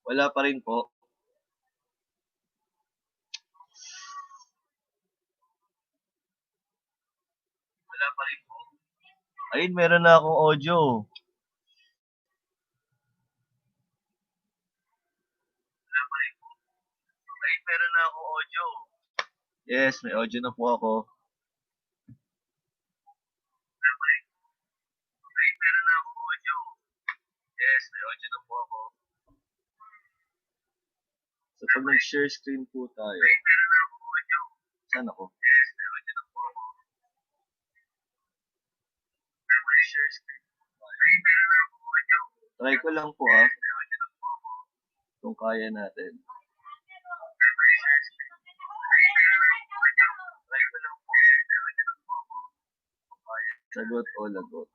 Wala pa rin po. Wala pa rin po. Ayun, meron na akong audio. Wala pa rin po. Ayun, meron na akong audio. Yes, may audio na po ako. Wala pa rin po. Ayun, meron na akong audio. Yes, may audio na po ako. So, pag nag-share screen po tayo. Ayun, meron na akong audio. Saan ako? Yes, may audio na po ako. Pag nag-share screen po tayo. Ayun, meron na akong audio. Try ko lang po kung kaya natin. Sagot o lagot.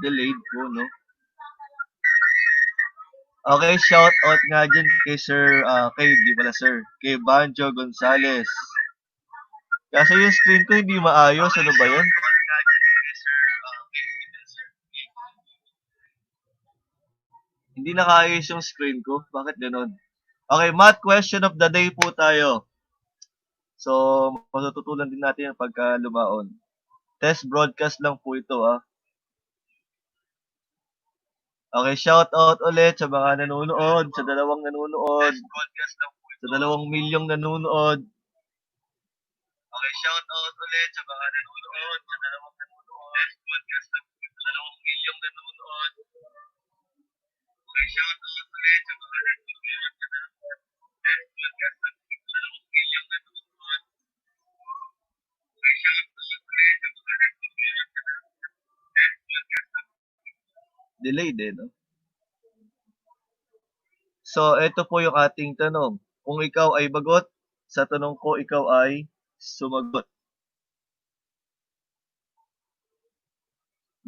Delayed po, no? Okay, shout out nga dyan kay Sir, kay Banjo Gonzales. Kasi yung screen ko hindi maayos, ano ba yun? Hindi nakaayos yung screen ko, bakit ganun? Okay, math question of the day po tayo. So, matututunan din natin yung pagka lumaon. Test broadcast lang po ito, Okay, shout out ulit sa mga nanonood, sa dalawang nanonood, sa 2 milyong nanonood. Okay, shout out ulit sa mga nanonood, sa dalawang nanonood, sa 2 milyong nanonood. Okay, shout out ulit sa mga nanonood, sa dalawang milyong nanonood. Okay, shout out ulit sa mga nanonood, sa dalawang delay din, no? So, ito po yung ating tanong. Kung ikaw ay bagot, sa tanong ko, ikaw ay sumagot.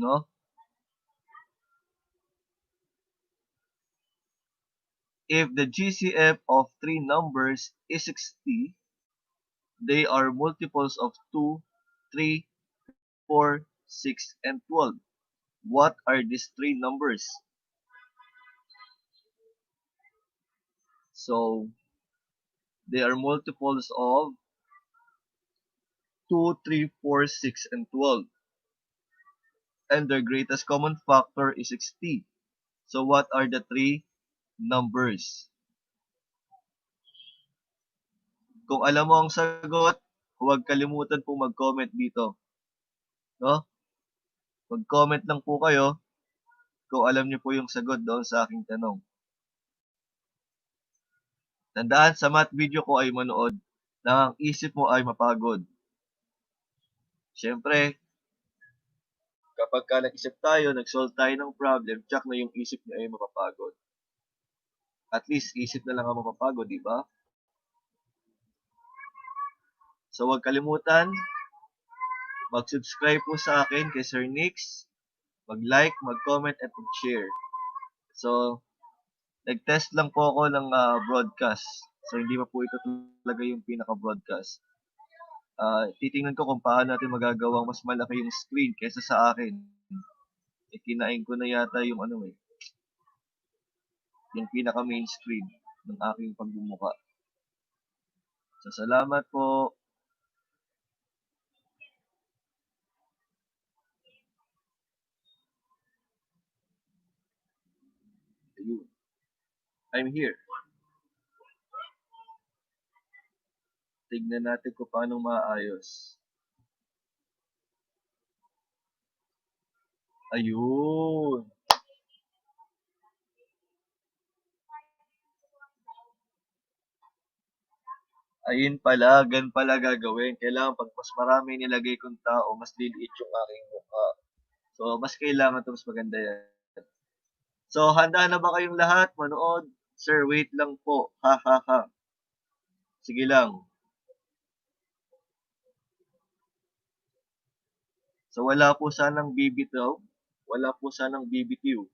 No? If the GCF of 3 numbers is 60, they are multiples of 2, 3, 4, 6, and 12. What are these 3 numbers? So, they are multiples of 2, 3, 4, 6, and 12. And their greatest common factor is 60. So, what are the 3 numbers? Kung alam mo ang sagot, huwag kalimutan po mag-comment dito. No? Mag-comment lang po kayo kung alam niyo po yung sagot doon sa aking tanong. Tandaan, sa math video ko ay manood na ang isip mo ay mapagod. Siyempre, kapag ka nag-isip tayo, nag-solve tayo ng problem, tsak na yung isip niya ay mapapagod. At least, isip na lang ang mapapagod, di ba? So, huwag kalimutan, mag-subscribe po sa akin kay Sir Nix, mag-like, mag-comment, at mag-share. So, nag-test lang po ako ng broadcast. So, hindi pa po ito talaga yung pinaka-broadcast. Titingnan ko kung paano natin magagawang mas malaki yung screen kaysa sa akin. Kinain ko na yata yung yung pinaka-main screen ng aking pagbumuka. So, salamat po. Ayun. I'm here. Tignan natin kung paano maayos. Ayun. Ayun pala, gan pala gagawin. Kailangan pag mas marami nilagay kong tao, mas liliit yung aking mukha. So, mas kailangan ito, mas maganda yan. So, handa na ba kayong lahat manood? Sir, wait lang po. Ha, ha, ha. Sige lang. So, wala po sanang bibitaw. Wala po sanang BBQ.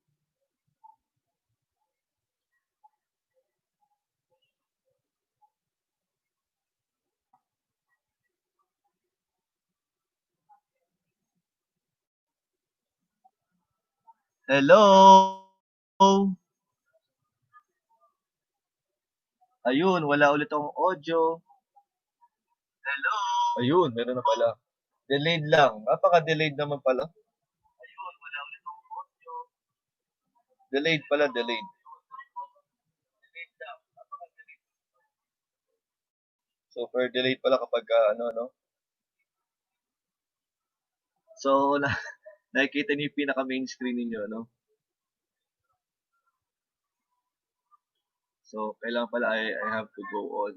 Hello? Ayun, wala ulit akong audio. Hello? Ayun, meron na pala. Delayed lang. Napaka-delayed naman pala. Ayun, wala ulit akong audio. Delayed pala, delayed. Delayed lang. Napaka-delayed. Super delayed pala kapag no? So, nakikita niyo yung pinaka-main screen ninyo, no? So, kailangan pala I have to go on.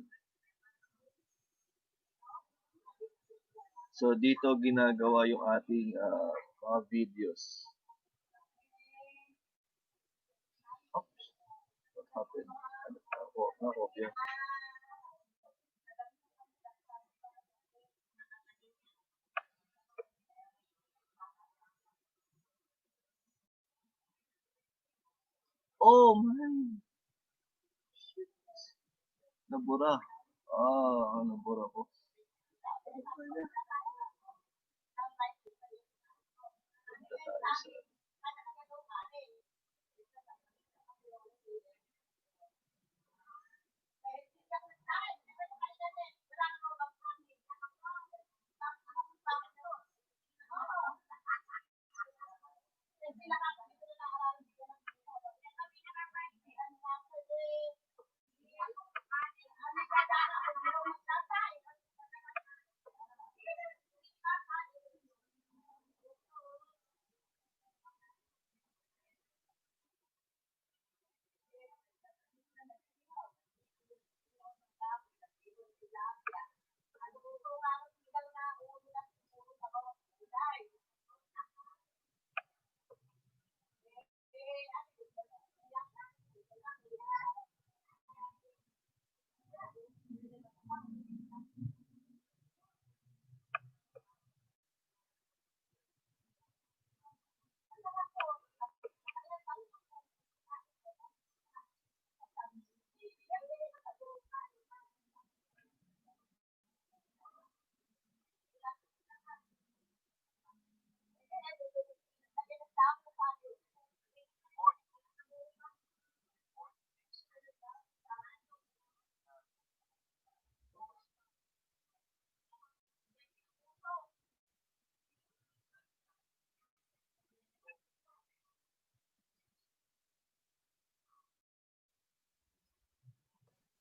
So, dito ginagawa yung ating mga videos. Oops. What happened? Nakopya. Oh, man. Shit. Nabura. Nabura ko. Punta tayo sa...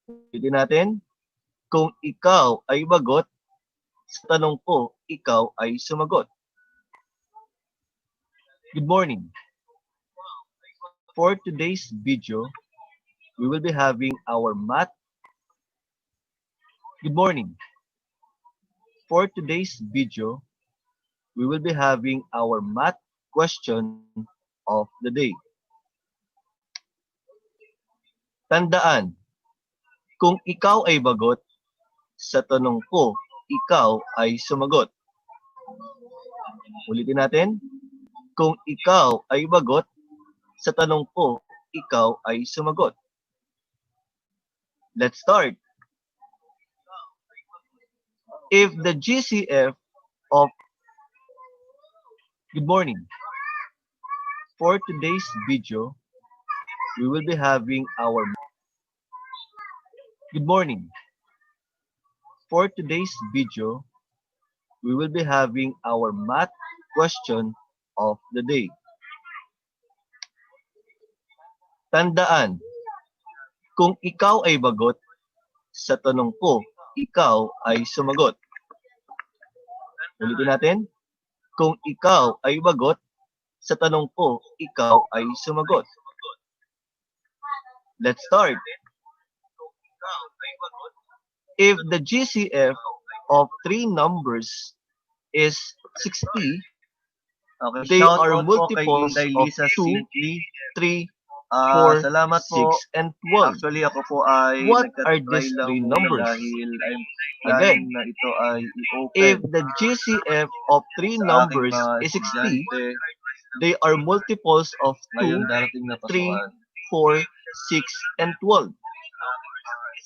Pwede natin? Kung ikaw ay bagot, sa tanong ko, ikaw ay sumagot. Good morning. For today's video, we will be having our math. Good morning. For today's video, we will be having our math question of the day. Tandaan, kung ikaw ay bagot, sa tanong ko, ikaw ay sumagot. Ulitin natin. Kung ikaw ay bagot, sa tanong ko, ikaw ay sumagot. Let's start. If the GCF of... Good morning. For today's video, we will be having our... Good morning. For today's video, we will be having our math question of the day. Tandaan, kung ikaw ay bagot, sa tanong ko, ikaw ay sumagot. Ulitin natin. Kung ikaw ay bagot, sa tanong ko, ikaw ay sumagot. Let's start. If the GCF of three numbers is 60, Okay, they shout are out po kay multiples Inday of Lisa 2, Simply. 3, Salamat po. 6, and 12. Actually, ako po ay What are nagtatry these lang three po numbers? dahil I'm Again, planning na ito ay if i-open the GCF of three sa aking numbers mga is 60, estudyante they are multiples of 2, ngayon darating na 3, pasukan. 4, 6, and 12.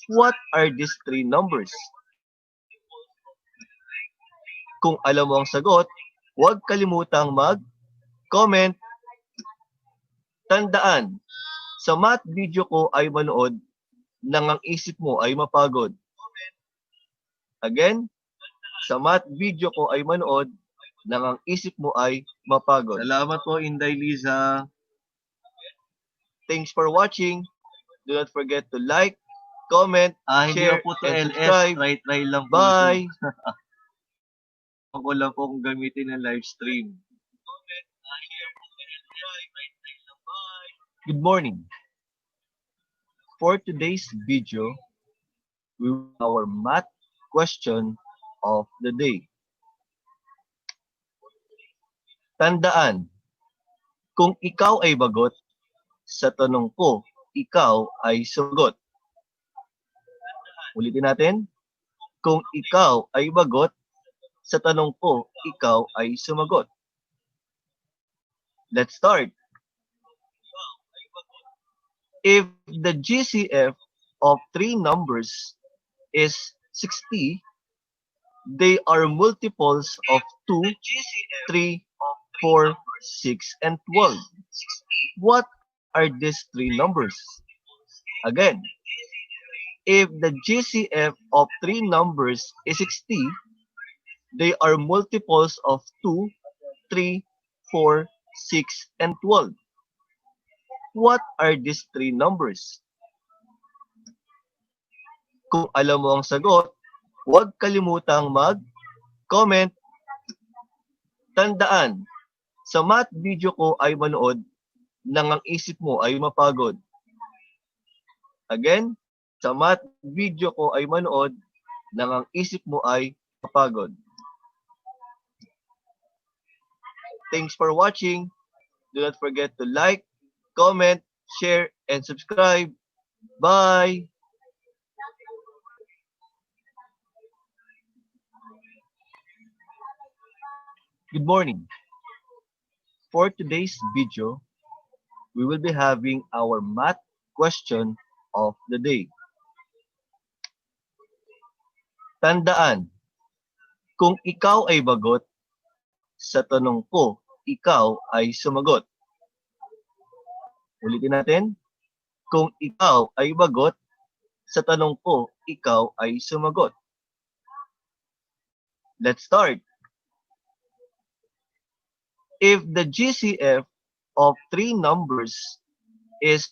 What are these three numbers? Kung alam mo ang sagot, huwag kalimutang mag-comment. Tandaan, sa math video ko ay manood nang ang isip mo ay mapagod. Again, sa math video ko ay manood nang ang isip mo ay mapagod. Salamat po, Inday Liza. Thanks for watching. Do not forget to like, comment, Hindi share, po to and LS. subscribe. Try lang po Bye! ito. Ako lang po kung gamitin ng live stream. Good morning. For today's video, we will have our math question of the day. Tandaan, kung ikaw ay bagot, sa tanong ko, ikaw ay sumagot. Ulitin natin. Kung ikaw ay bagot, sa tanong ko, ikaw ay sumagot. Let's start. If the GCF of three numbers is 60, they are multiples of 2, 3, 4, 6, and 12. What are these three numbers? Again, if the GCF of three numbers is 60, they are multiples of 2, 3, 4, 6, and 12. What are these three numbers? Kung alam mo ang sagot, huwag kalimutang mag-comment. Tandaan, sa math video ko ay manood nang ang isip mo ay mapagod. Again, sa math video ko ay manood nang ang isip mo ay mapagod. Thanks for watching. Do not forget to like, comment, share, and subscribe. Bye! Good morning. For today's video, we will be having our math question of the day. Tandaan, kung ikaw ay bagot, sa tanong ko, ikaw ay sumagot. Ulitin natin. Kung ikaw ay bagot, sa tanong ko, ikaw ay sumagot. Let's start. If the GCF of three numbers is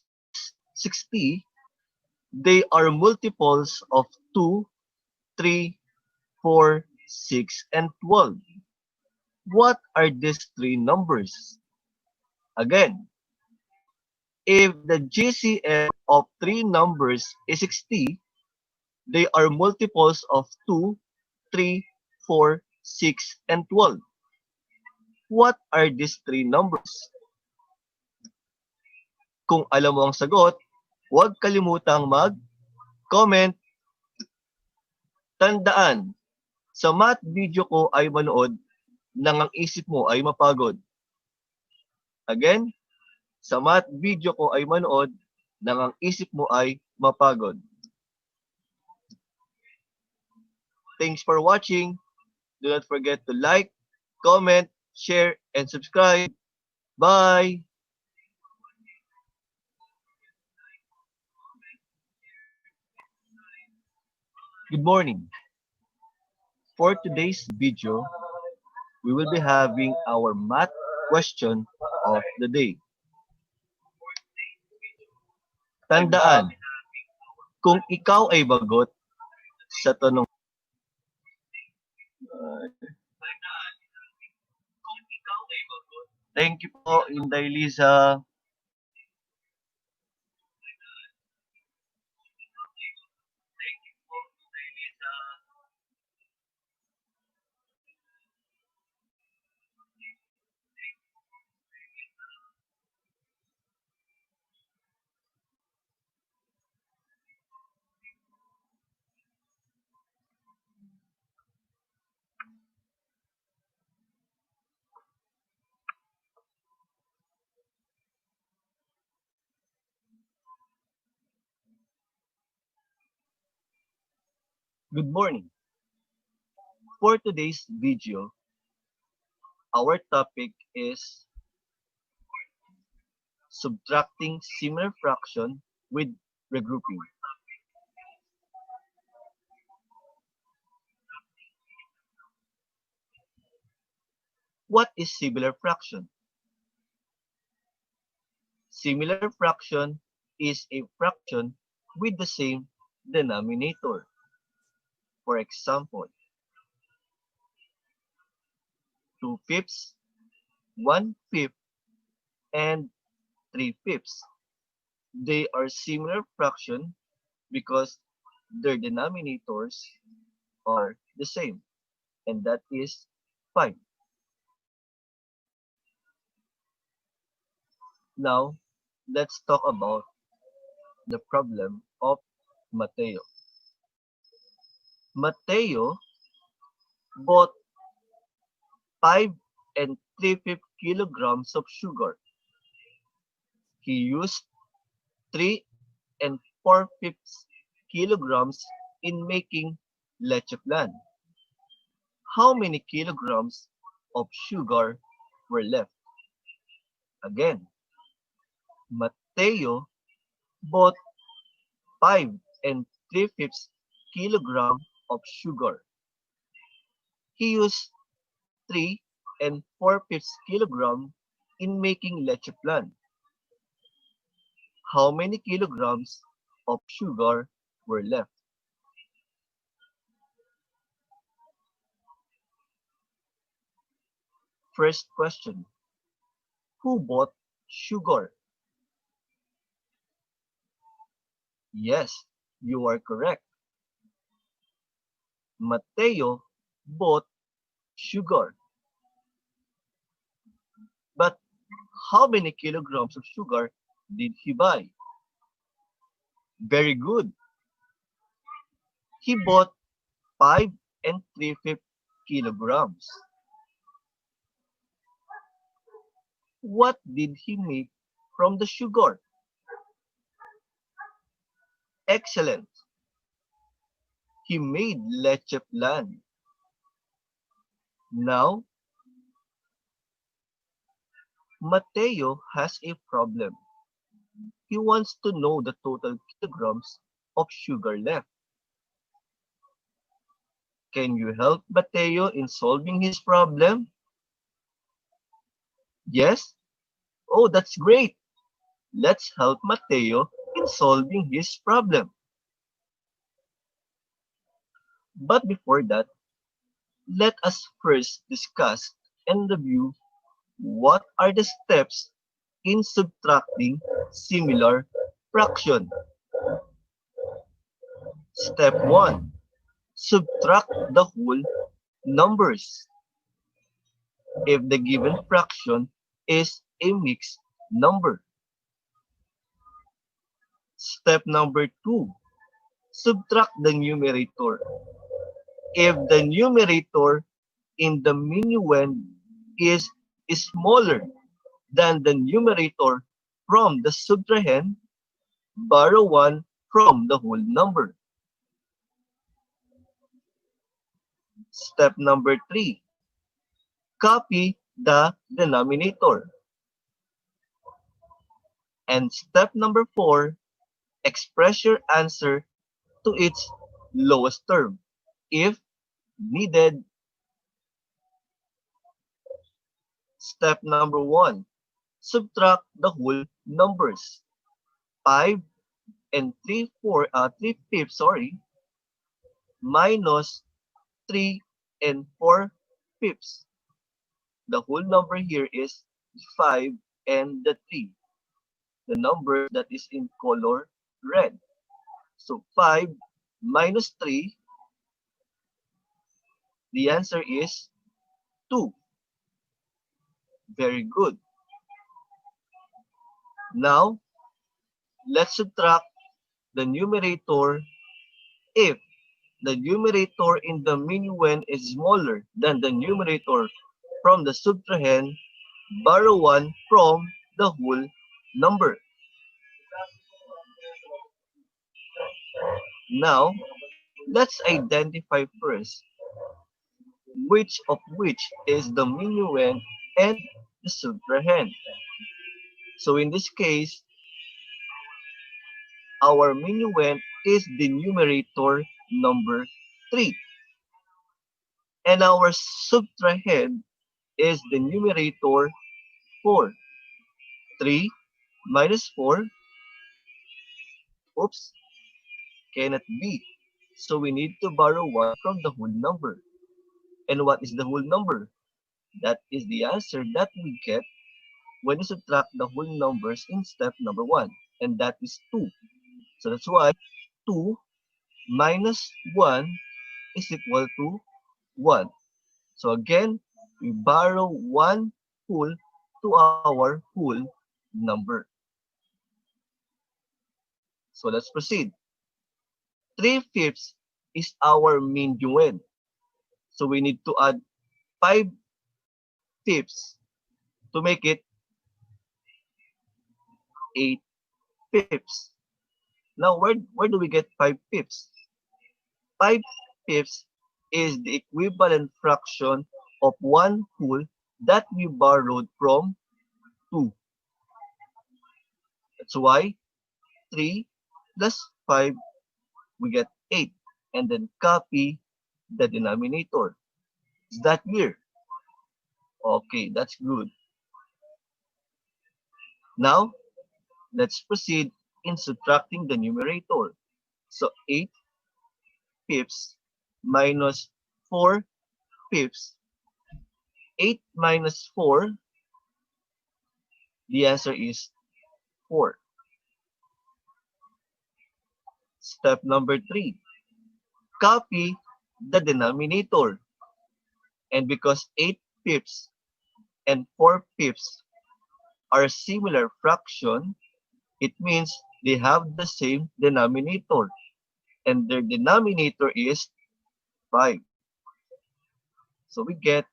60, they are multiples of 2, 3, 4, 6, and 12. What are these three numbers? Again, if the GCF of three numbers is 60, they are multiples of 2, 3, 4, 6, and 12. What are these three numbers? Kung alam mo ang sagot, huwag kalimutang mag-comment. Tandaan, sa math video ko ay manood nang ang isip mo ay mapagod. Again, sa math video ko ay manood nang ang isip mo ay mapagod. Thanks for watching. Do not forget to like, comment, share, and subscribe. Bye! Good morning. For today's video, we will be having our math question of the day. Tandaan, kung ikaw ay bagot, sa tanong Thank you po, Inday Liza. Good morning. For today's video, our topic is subtracting similar fraction with regrouping. What is similar fraction? Similar fraction is a fraction with the same denominator. For example, 2/5, 1/5, and 3/5. They are similar fraction because their denominators are the same, and that is 5. Now, let's talk about the problem of Mateo. Mateo bought 5 and 3/5 kilograms of sugar. He used 3 and 4/5 kilograms in making leche flan. How many kilograms of sugar were left? Again, Mateo bought 5 and 3/5 kilogram of sugar. He used 3 and 4/5 kilogram in making leche flan. How many kilograms of sugar were left? First question. Who bought sugar? Yes, you are correct. Mateo bought sugar. But how many kilograms of sugar did he buy? Very good. He bought 5 and 3/5 kilograms. What did he make from the sugar? Excellent. He made leche flan. Now, Mateo has a problem. He wants to know the total kilograms of sugar left. Can you help Mateo in solving his problem? Yes? Oh, that's great. Let's help Mateo in solving his problem. But before that, let us first discuss and review what are the steps in subtracting similar fraction. Step 1. Subtract the whole numbers. If the given fraction is a mixed number. Step number 2. Subtract the numerator. If the numerator in the minuend is smaller than the numerator from the subtrahend, borrow 1 from the whole number. Step number 3. Copy the denominator. And step number 4. Express your answer to its lowest term, if needed. Step number 1. Subtract the whole numbers. 5 and 3/5 minus 3 and 4/5. The whole number here is 5 and the 3. The number that is in color red. So 5 minus 3, the answer is 2. Very good. Now, let's subtract the numerator if the numerator in the minuend is smaller than the numerator from the subtrahend, borrow 1 from the whole number. Now, Let's identify first which is the minuend and the subtrahend. So in this case, our minuend is the numerator number 3. And our subtrahend is the numerator 4. 3 minus 4, oops, cannot be. So we need to borrow 1 from the whole number. And what is the whole number? That is the answer that we get when you subtract the whole numbers in step number 1. And that is 2. So that's why 2 minus 1 is equal to 1. So again, we borrow 1 whole to our whole number. So let's proceed. 3/5 is our minuend. So we need to add 5/5 to make it 8/5. Now, where do we get 5/5? 5/5 is the equivalent fraction of 1 whole that we borrowed from 2. That's why 3 plus 5, we get 8. And then copy the denominator. Is that clear? Okay, that's good. Now, let's proceed in subtracting the numerator. So 8/5 minus 4/5. 8 minus 4, the answer is 4. Step number 3, copy the denominator. And because 8/5 and 4/5 are similar fraction, it means they have the same denominator. And their denominator is 5. So we get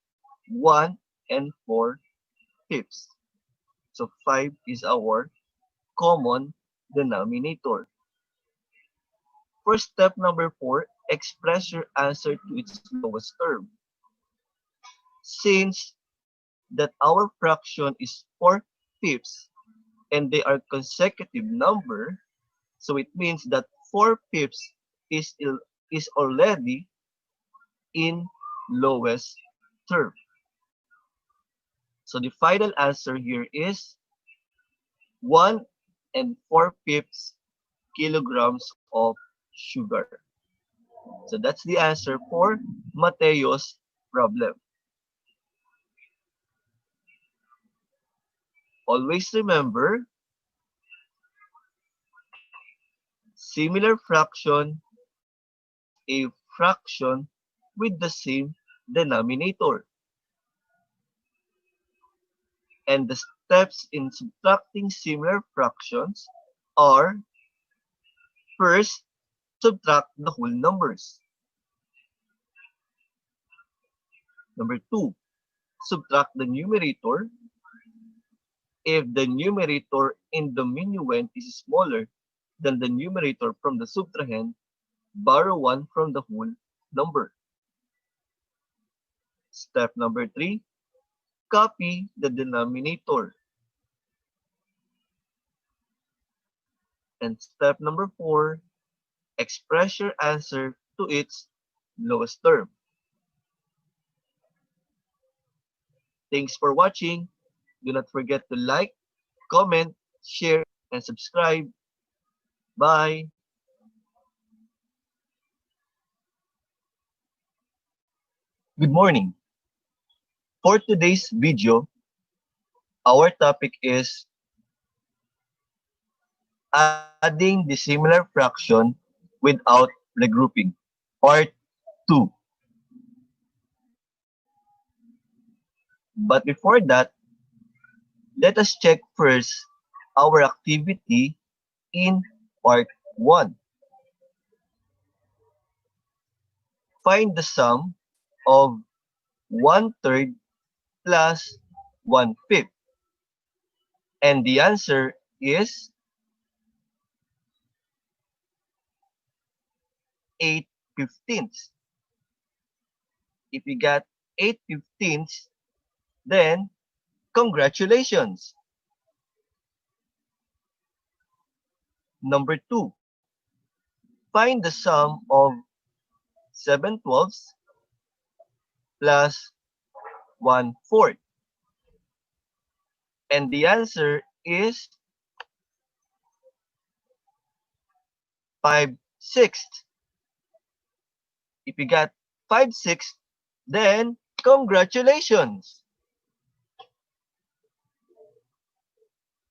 1 and 4/5. So 5 is our common denominator. For step number 4, express your answer to its lowest term. Since that our fraction is 4/5 and they are consecutive number, so it means that 4/5 is already in lowest term. So the final answer here is 1 and 4/5 kilograms of sugar. So that's the answer for Mateo's problem. Always remember, similar fraction is a fraction with the same denominator. And the steps in subtracting similar fractions are: first, subtract the whole numbers. Number 2, subtract the numerator. If the numerator in the minuend is smaller than the numerator from the subtrahend, borrow 1 from the whole number. Step number 3, copy the denominator. And step number 4, express your answer to its lowest term. Thanks for watching. Do not forget to like, comment, share, and subscribe. Bye! Good morning. For today's video, our topic is adding the similar fraction without regrouping, part 2. But before that, let us check first our activity in part 1. Find the sum of 1/3 plus 1/5. And the answer is 8 fifteenths. If you got 8 fifteenths, then congratulations. Number 2, find the sum of 7 twelfths plus 1 fourth. And the answer is 5 sixths. If you got 5 sixths, then congratulations.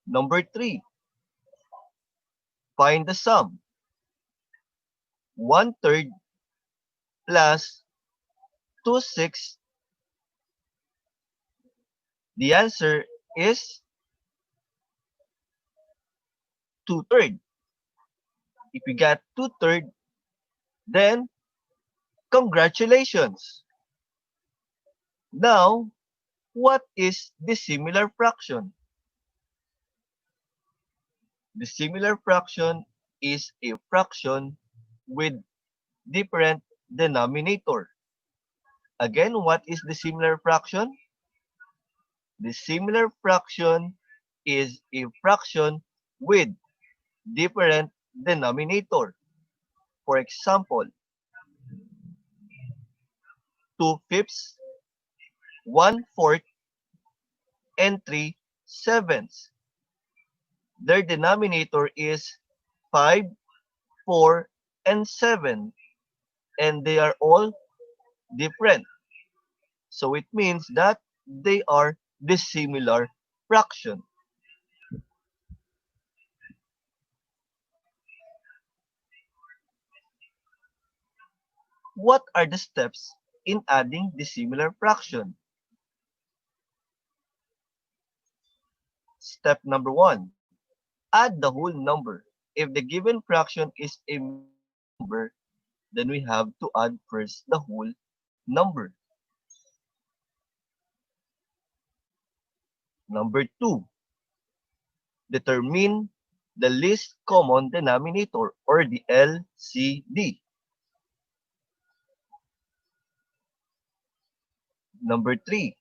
Number 3, find the sum. 1 third plus 2 sixths. The answer is 2 third. If you got 2 third, then congratulations. Now, what is the similar fraction? The similar fraction is a fraction with different denominator. Again, what is the similar fraction? The similar fraction is a fraction with different denominator. For example, 2 fifths, 1 fourth, and 3 sevenths. Their denominator is 5, 4, and 7, and they are all different. So it means that they are dissimilar fraction. What are the steps in adding dissimilar fraction? Step number 1, add the whole number. If the given fraction is a number, then we have to add first the whole number. Number 2, determine the least common denominator or the LCD. Number 3,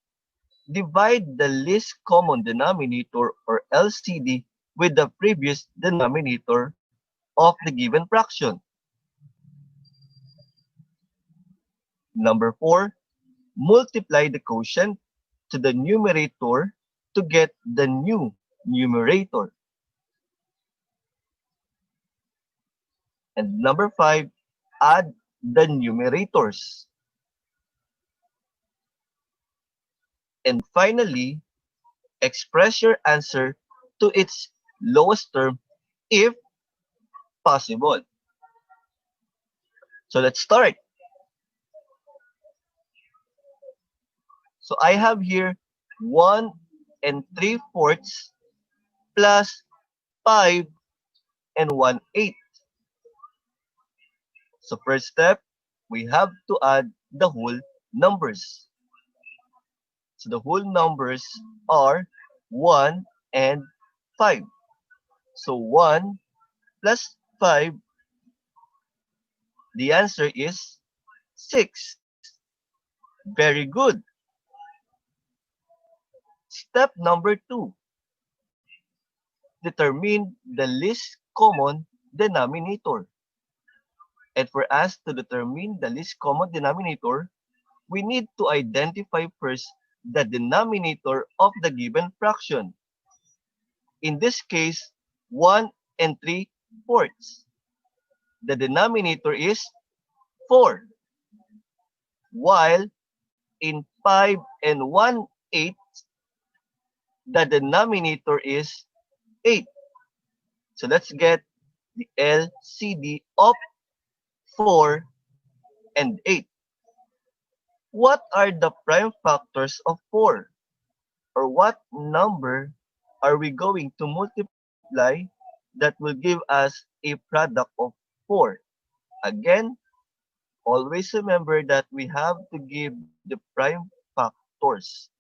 divide the least common denominator or LCD with the previous denominator of the given fraction. Number 4, multiply the quotient to the numerator to get the new numerator. And number 5, add the numerators. And finally, express your answer to its lowest term if possible. So let's start. So I have here 1 and 3 fourths plus 5 and 1/8. So first step, we have to add the whole numbers. So the whole numbers are 1 and 5. So 1 plus 5, the answer is 6. Very good. Step number 2, determine the least common denominator. And for us to determine the least common denominator, we need to identify first the denominator of the given fraction. In this case, 1 and 3 fourths. The denominator is 4. While in 5 and 1/8, the denominator is 8. So let's get the LCD of 4 and 8. What are the prime factors of 4? Or what number are we going to multiply that will give us a product of 4? Again, always remember that we have to give the prime factors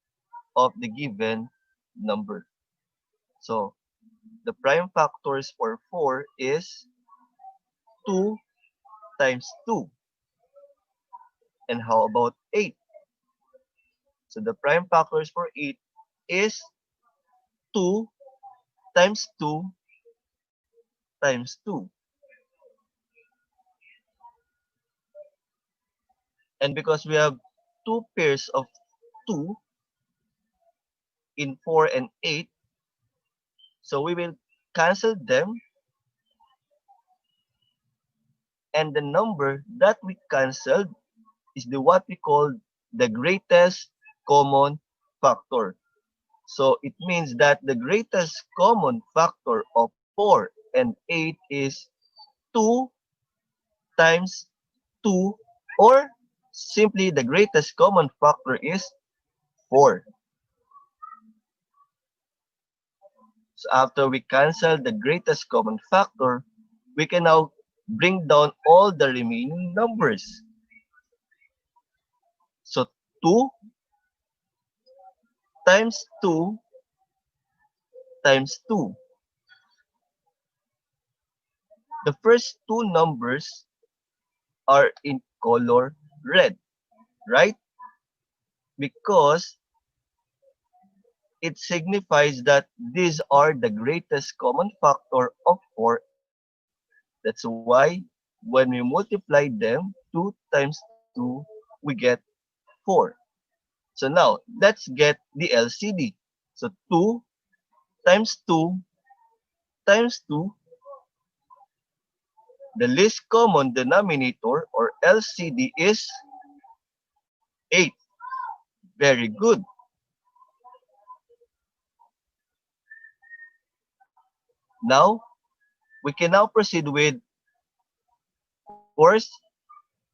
of the given number. So, the prime factors for 4 is 2 times 2. And how about 8? So the prime factors for 8 is 2 times 2 times 2. And because we have two pairs of 2 in 4 and 8, so we will cancel them, and the number that we canceled is the what we call the greatest common factor. So it means that the greatest common factor of 4 and 8 is 2 times 2, or simply the greatest common factor is 4. So after we cancel the greatest common factor, we can now bring down all the remaining numbers. So 2 times 2 times 2. The first two numbers are in color red, right? Because it signifies that these are the greatest common factor of 4 and 8. That's why when we multiply them, 2 times 2, we get 4. So now, let's get the LCD. So 2 times 2 times 2, the least common denominator or LCD is 8. Very good. Now, we can now proceed with, of course,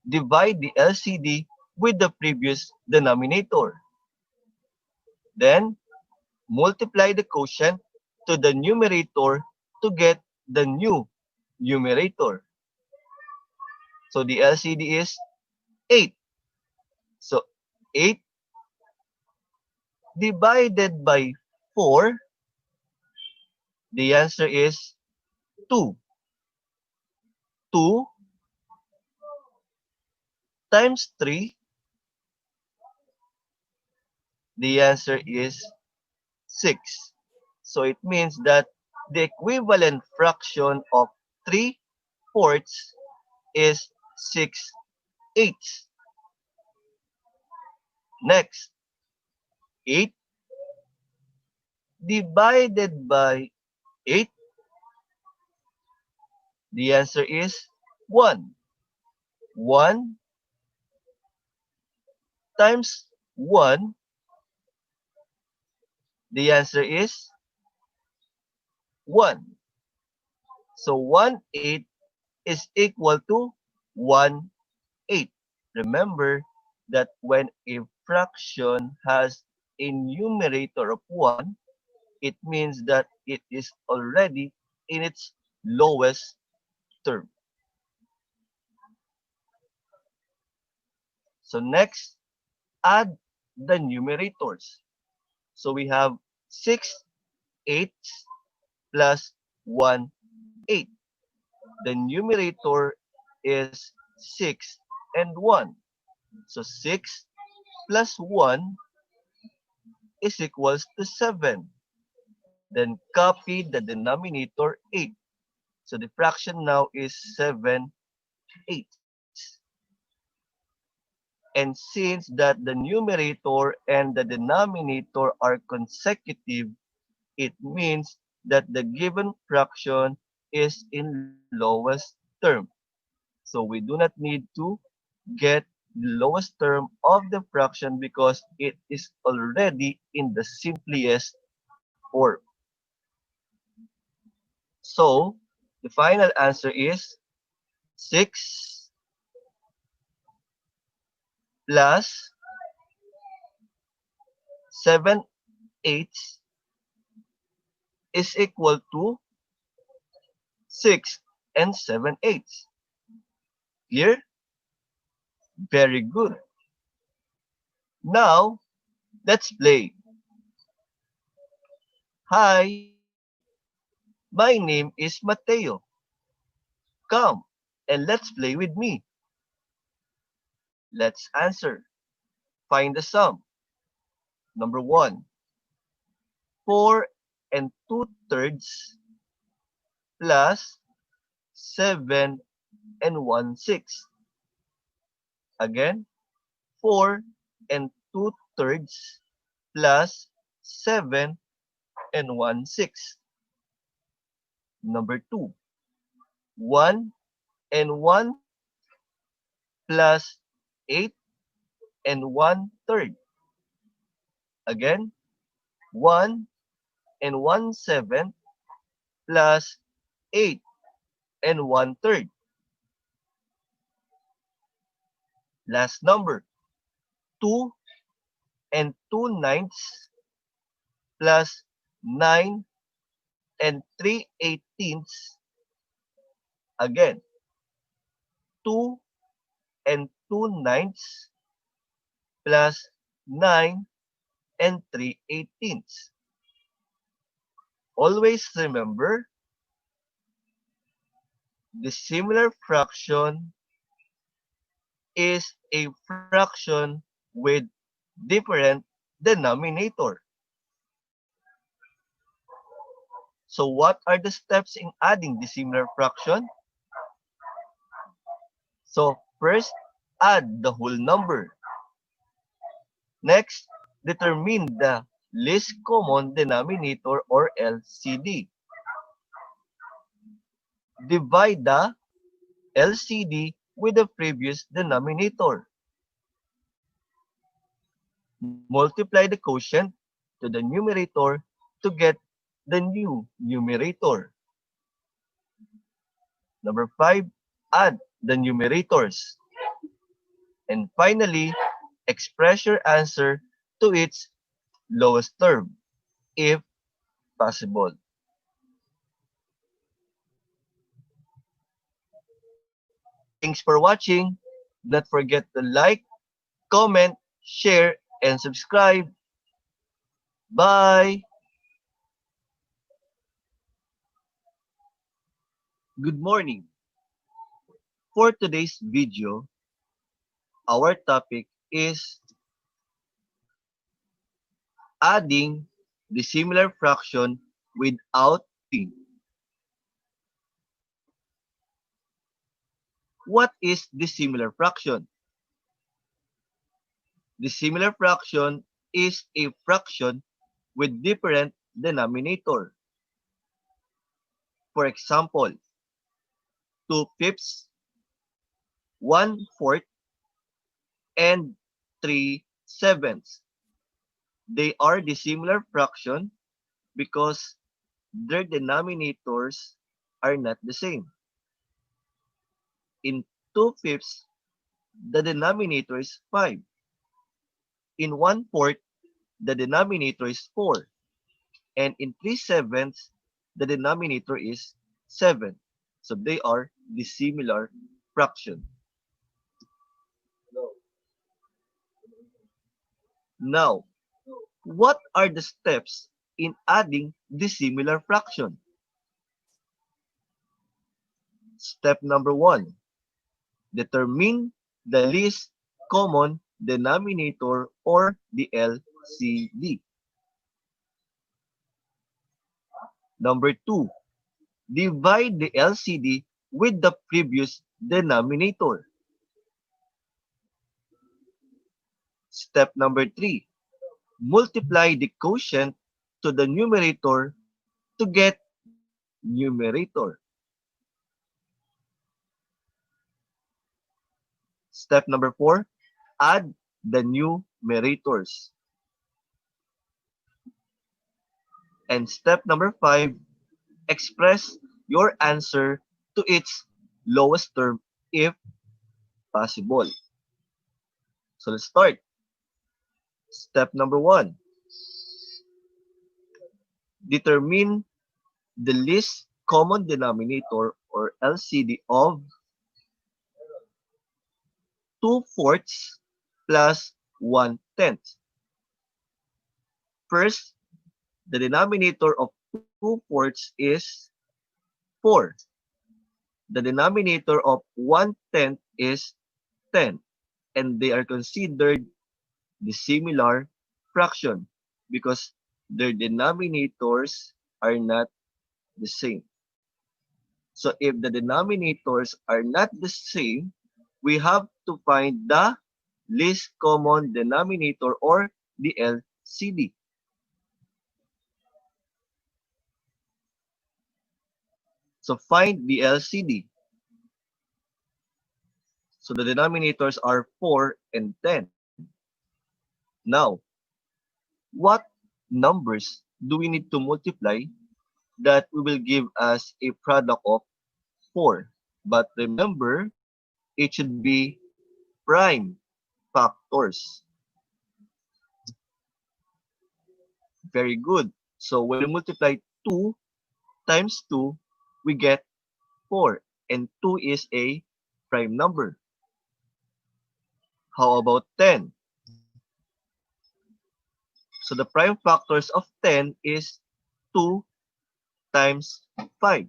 divide the LCD with the previous denominator. Then, multiply the quotient to the numerator to get the new numerator. So the LCD is 8. So 8 divided by 4, the answer is 2. 2 times 3, the answer is 6. So it means that the equivalent fraction of 3 fourths is 6 eighths. Next, 8 divided by 8, the answer is 1. 1 times 1, the answer is 1. So 1/8 is equal to 1/8. Remember that when a fraction has a numerator of 1, it means that it is already in its lowest term. So next, add the numerators. So we have 6 eighths plus 1 8. The numerator is 6 and 1. So 6 plus 1 is equals to 7. Then copy the denominator 8. So the fraction now is 7 eighths. And since that the numerator and the denominator are consecutive, it means that the given fraction is in lowest term. So we do not need to get the lowest term of the fraction because it is already in the simplest form. So the final answer is 6 plus 7 eighths is equal to 6 and 7 eighths. Clear? Very good. Now, let's play. Hi, my name is Mateo. Come and let's play with me. Let's answer. Find the sum. Number 1, 4 and 2/3 plus 7 and 1/6. Again, 4 and 2/3 plus 7 and 1/6. Number 2, 1 and 1 plus 8 and 1/3. Again, 1 and 1/7 plus 8 and 1/3. Last number, 2 and 2/9 plus 9 and 3/18. Again, 2 and 2/9 plus 9 and 3/18. Always remember, the similar fraction is a fraction with different denominator. So what are the steps in adding dissimilar fraction? So first, add the whole number. Next, determine the least common denominator or LCD. Divide the LCD with the previous denominator. Multiply the quotient to the numerator to get the new numerator. Number 5, add the numerators. And finally, express your answer to its lowest term, if possible. Thanks for watching. Don't forget to like, comment, share, and subscribe. Bye! Good morning. For today's video, our topic is adding the similar fraction without doing. What is the similar fraction? The similar fraction is a fraction with different denominator. For example, 2/5, 1/4, and 3/7. They are dissimilar fraction because their denominators are not the same. In 2/5, the denominator is 5. In 1/4, the denominator is 4. And in 3/7, the denominator is 7. So they are dissimilar fraction. Now, what are the steps in adding dissimilar fraction? Step number 1, determine the least common denominator or the LCD. Number 2, divide the LCD with the previous denominator. Step number 3, multiply the quotient to the numerator to get numerator. Step number 4, add the numerators. And step number 5, express your answer to its lowest term if possible. So let's start. Step number 1, determine the least common denominator or LCD of 2/4 plus 1/10. First, the denominator of 2/4 is 4. The denominator of 1/10 is 10. and they are considered dissimilar fraction because their denominators are not the same. So if the denominators are not the same, we have to find the least common denominator or the LCD. So find the LCD. So the denominators are 4 and 10. Now, what numbers do we need to multiply that will give us a product of 4? But remember, it should be prime factors. Very good. So when we multiply 2 times 2, we get 4. And 2 is a prime number. How about 10? So the prime factors of 10 is 2 times 5.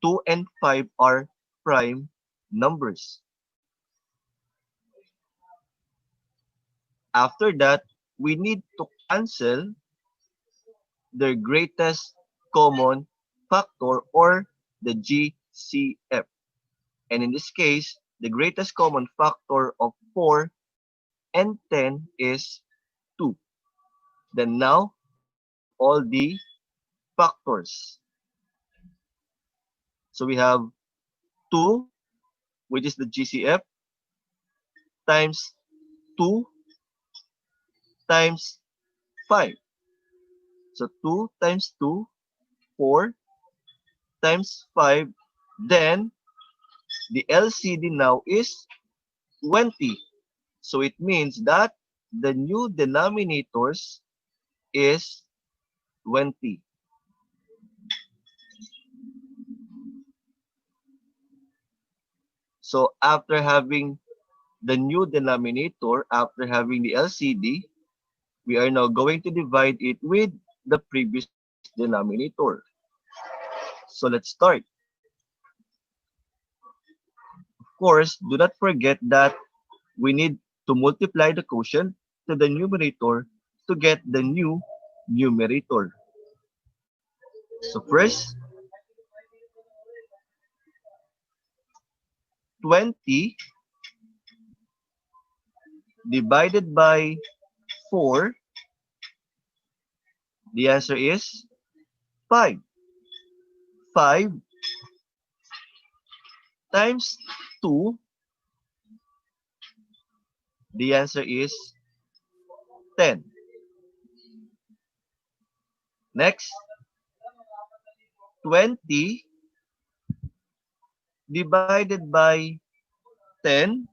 2 and 5 are prime numbers. After that, we need to cancel the greatest common factor or the GCF. And in this case, the greatest common factor of 4 and 10 is 2. Then now, add all the factors. So we have 2, which is the GCF, times 2 times 5. So 2 times 2, 4 times 5. Then the LCD now is 20. So it means that the new denominators is 20. So after having the new denominator, after having the LCD, we are now going to divide it with the previous denominator. So let's start. Of course, do not forget that we need to multiply the quotient to the numerator to get the new numerator. So first, 20 divided by 4, the answer is 5. 5 times 2, the answer is 10. Next, 20 divided by 10,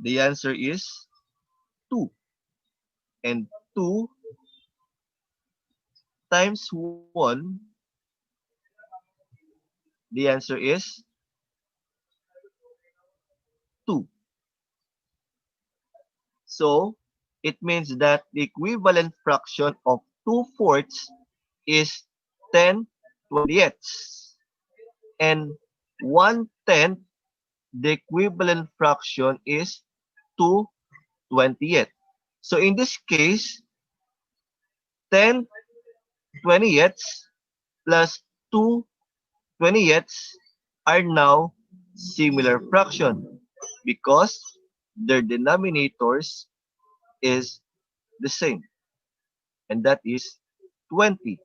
the answer is 2. And 2 times 1, the answer is 2. So, it means that the equivalent fraction of 2/4 is 10/20ths. And 1/10, the equivalent fraction is 2/20ths. So in this case, 10/20ths plus 2/20ths are now similar fraction because their denominators is the same, and that is 20.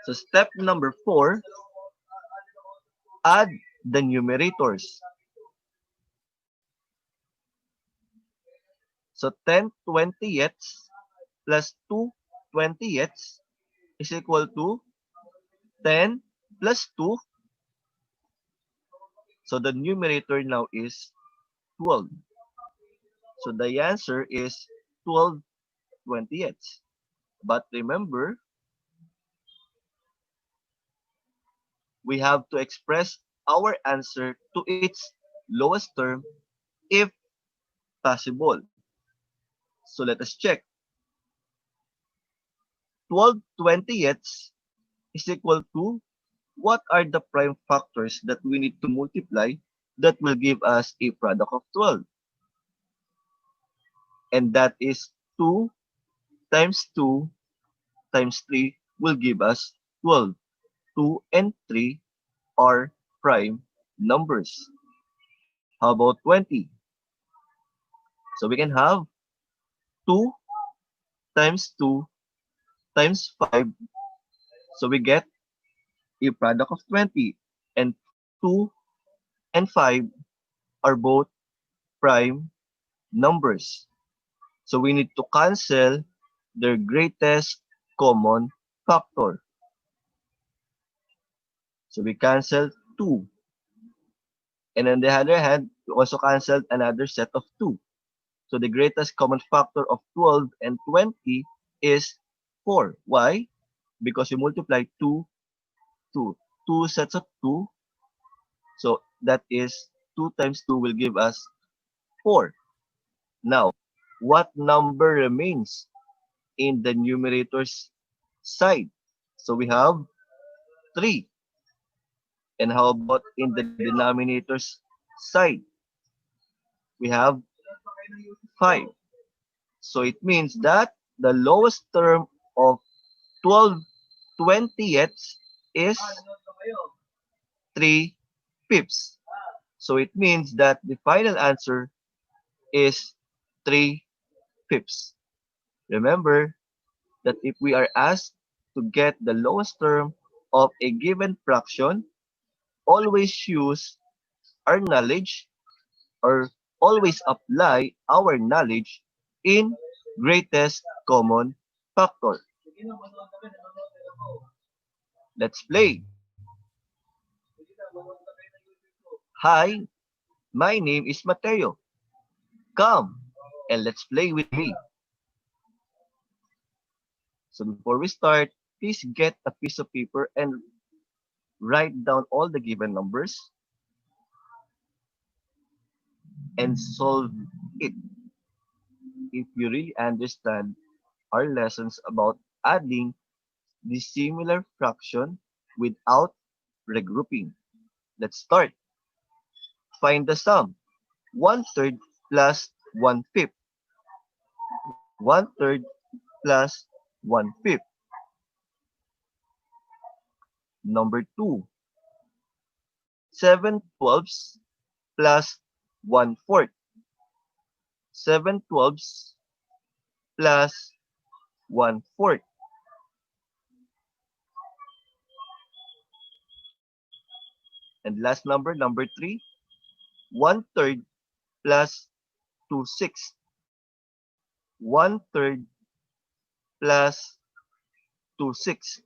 So step number 4, add the numerators. So 10/20ths plus 2/20ths is equal to 10 plus 2. So the numerator now is 12. So the answer is 12/20ths. But remember, we have to express our answer to its lowest term if possible. So let us check. 12 twentieths is equal to what are the prime factors that we need to multiply that will give us a product of 12? And that is 2 times 2 times 3 will give us 12. 2 and 3 are prime numbers. How about 20? So we can have 2 times 2 times 5. So we get a product of 20. And 2 and 5 are both prime numbers. So we need to cancel their greatest common factor. So we cancel 2. And on the other hand, we also canceled another set of 2. So the greatest common factor of 12 and 20 is 4. Why? Because you multiply 2, 2. 2 sets of 2. So that is 2 times 2 will give us 4. Now, what number remains in the numerator's side? So we have 3. And how about in the denominator's side? We have 5. So it means that the lowest term of 12 twentieths is 3 fifths. So it means that the final answer is 3 fifths. Remember that if we are asked to get the lowest term of a given fraction, always use our knowledge or always apply our knowledge in greatest common factor. Let's play. Hi, my name is Mateo. Come and let's play with me. So before we start, please get a piece of paper and write down all the given numbers and solve it. If you really understand our lessons about adding dissimilar fraction without regrouping. Let's start. Find the sum. 1/3 plus 1/5. 1/3 plus 1/5. Number 2. 7/12 plus 1/4. 7/12 plus 1/4. And last number, number 3. 1/3 plus 2/6. 1/3 plus 2/6.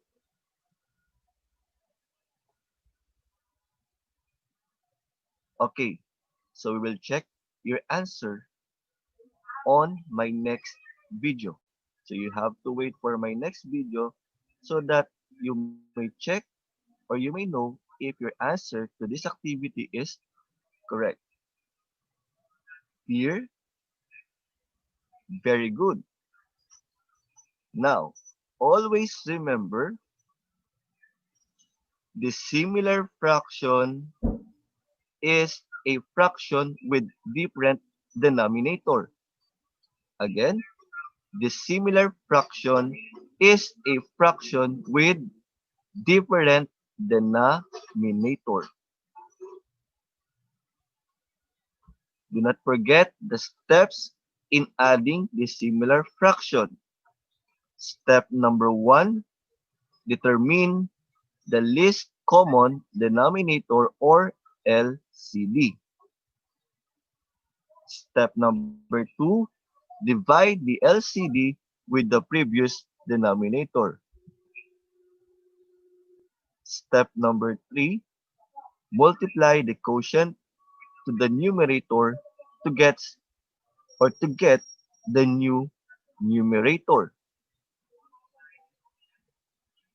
Okay, so we will check your answer on my next video. So you have to wait for my next video so that you may check or you may know if your answer to this activity is correct. Here, very good. Now, always remember the similar fraction is a fraction with different denominator. Again, the similar fraction is a fraction with different denominator. Do not forget the steps in adding the similar fraction. Step number 1, determine the least common denominator or LCD. Step number 2, divide the LCD with the previous denominator. Step number 3, multiply the quotient to the numerator to get the new numerator.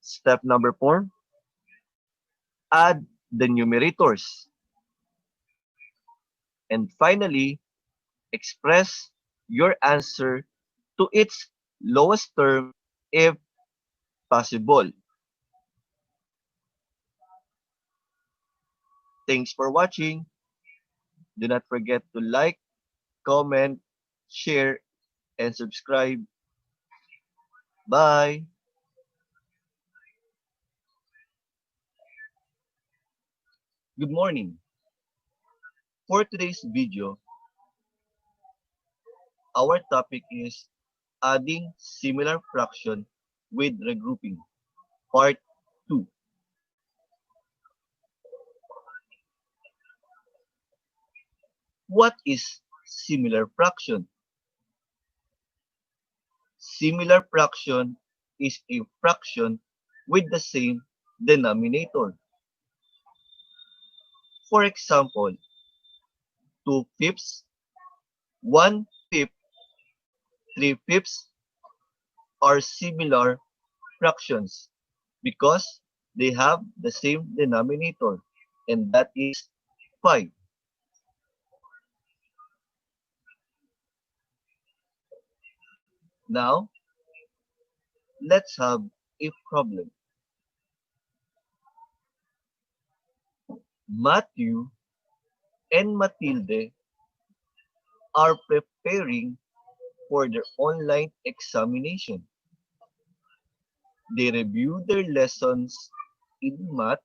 Step number 4, add the numerators. And finally, express your answer to its lowest term if possible. Thanks for watching. Do not forget to like, comment, share, and subscribe. Bye! Good morning. For today's video, our topic is adding similar fraction with regrouping, part 2. What is similar fraction? Similar fraction is a fraction with the same denominator. For example, 2/5, 1/5, 3/5 are similar fractions because they have the same denominator, and that is 5. Now, let's have a problem. Matthew and Matilde are preparing for their online examination. They review their lessons in math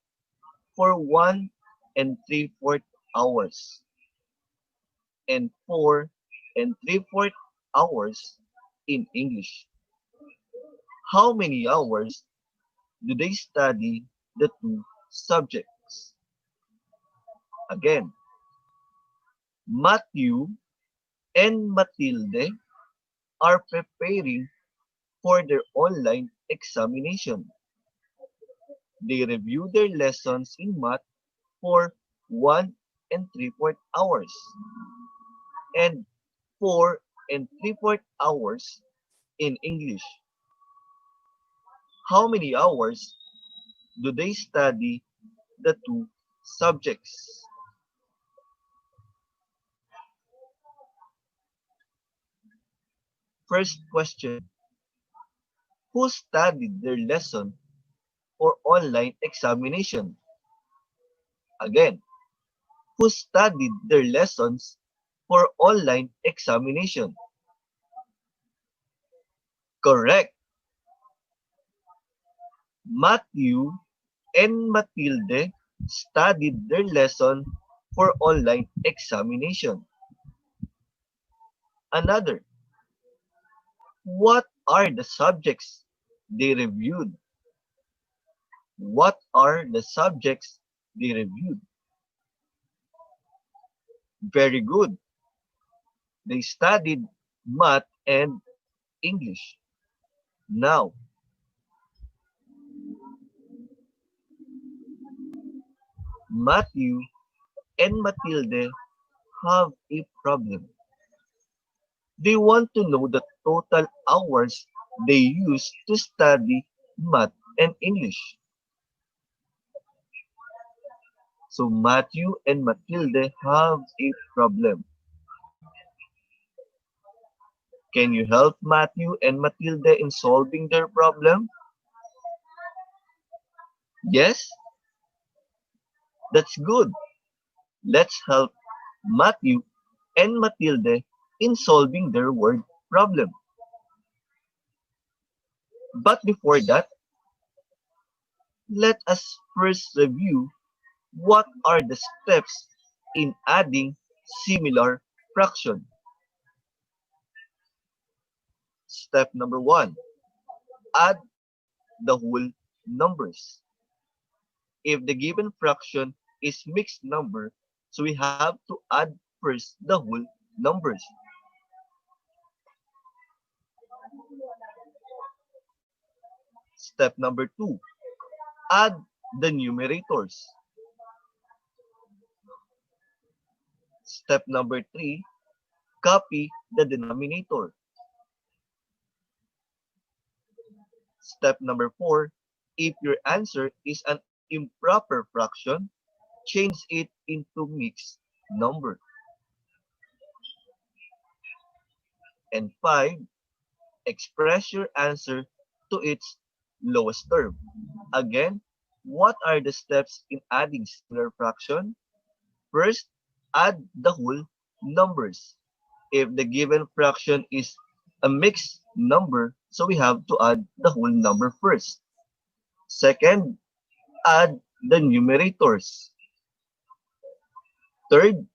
for 1 3/4 hours and 4 3/4 hours in English. How many hours do they study the two subjects? Again, Matthew and Matilde are preparing for their online examination. They review their lessons in math for 1 3/4 hours and 4 3/4 hours in English. How many hours do they study the two subjects? First question. Who studied their lesson for online examination? Again, who studied their lessons for online examination? Correct. Matthew and Matilde studied their lesson for online examination. Another. What are the subjects they reviewed? What are the subjects they reviewed? Very good. They studied math and English. Now, Matthew and Matilde have a problem. They want to know the total hours they use to study math and English. So Matthew and Matilde have a problem. Can you help Matthew and Matilde in solving their problem? Yes? That's good. Let's help Matthew and Matilde in solving their word problem. But before that, let us first review what are the steps in adding similar fraction. Step number 1, add the whole numbers. If the given fraction is mixed number, so we have to add first the whole numbers. Step number 2, add the numerators. Step number 3, copy the denominator. Step number 4, if your answer is an improper fraction, change it into mixed number. And 5, express your answer to its lowest term. Again, what are the steps in adding similar fraction? First, add the whole numbers. If the given fraction is a mixed number, so we have to add the whole number first. Second, add the numerators. Third,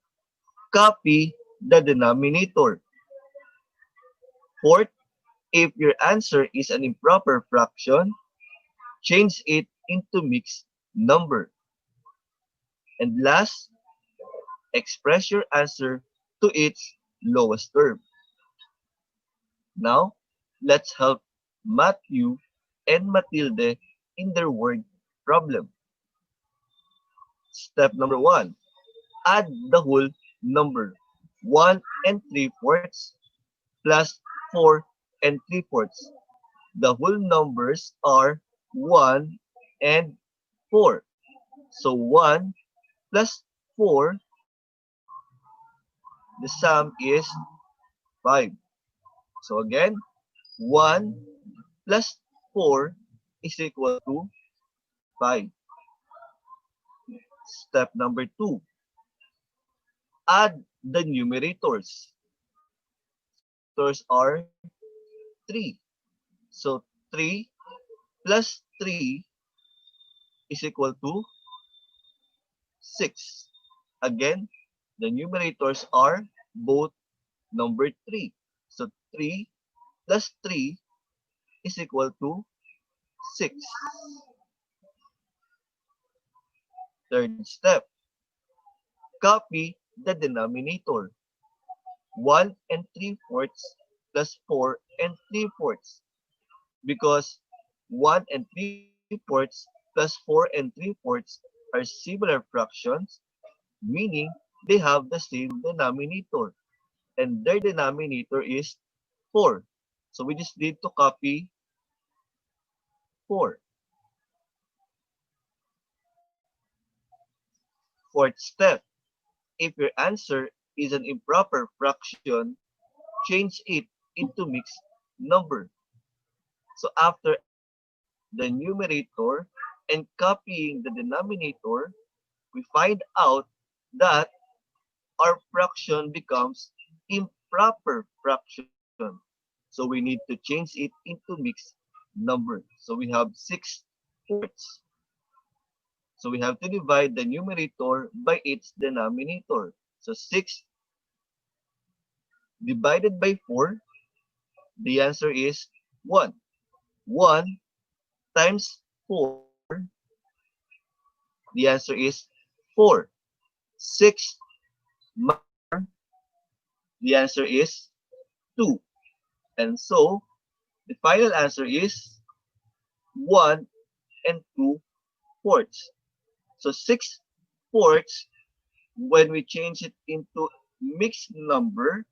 copy the denominator. Fourth, if your answer is an improper fraction, change it into mixed number. And last, express your answer to its lowest term. Now, let's help Matthew and Matilde in their word problem. Step number 1. Add the whole number 1 and 3/4 plus 4 and 3/4. The whole numbers are 1 and 4. So 1 plus 4, the sum is 5. So again, 1 plus 4 is equal to 5. Step number 2. Add the numerators. Numerators are 3. So 3 plus 3 is equal to 6. Again, the numerators are both number 3. So 3 plus 3 is equal to 6. Third step, copy the denominator. 1 and 3/4 plus 4 and 3/4. Because 1 and 3/4 plus 4 and 3/4 are similar fractions, meaning they have the same denominator. And their denominator is 4. So we just need to copy 4. Fourth step, if your answer is an improper fraction, change it into mixed number. So after adding the numerator and copying the denominator, we find out that our fraction becomes improper fraction. So we need to change it into mixed number. So we have 6/4. So we have to divide the numerator by its denominator. So 6 divided by 4, the answer is 1. 1 times 4, the answer is 4. 6 minus 4, the answer is 2. And so, the final answer is 1 and 2/4. So 6/4, when we change it into mixed number,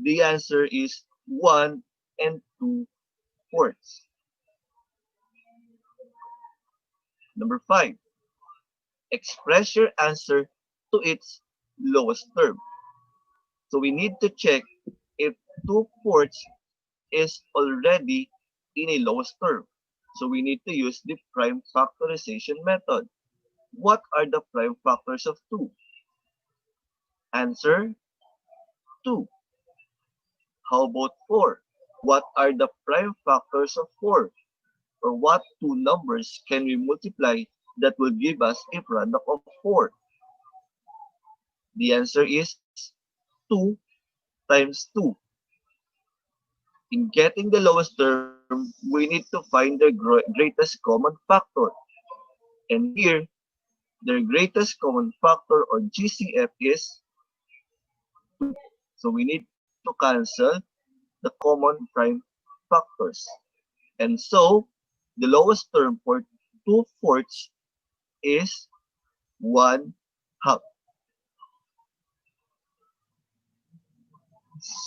the answer is 1 and 2/4. Number 5, express your answer to its lowest term. So we need to check if 2/4 is already in a lowest term. So we need to use the prime factorization method. What are the prime factors of 2? Answer, 2. How about 4? What are the prime factors of 4? Or what two numbers can we multiply that will give us a product of 4? The answer is 2 times 2. In getting the lowest term, we need to find the greatest common factor. And here, their greatest common factor or GCF is 2. So we need to cancel the common prime factors. And so, the lowest term for 2/4 is 1/2.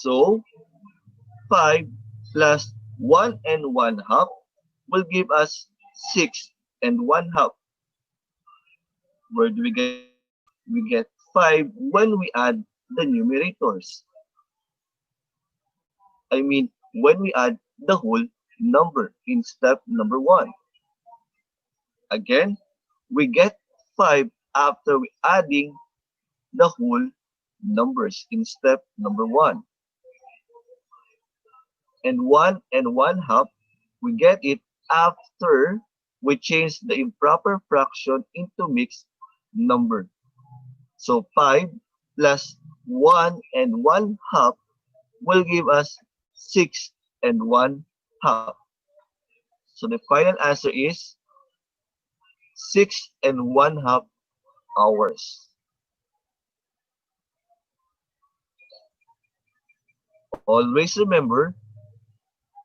So, 5 plus 1 and 1/2 will give us 6 and 1/2. Where do we get 5? We get 5 when we add the numerators. I mean, when we add the whole number in step number 1. Again, we get 5 after we adding the whole numbers in step number 1. And 1 and 1/2, we get it after we change the improper fraction into mixed number. So 5 plus 1 and 1/2 will give us 6 and 1/2. So the final answer is 6 and 1/2 hours. Always remember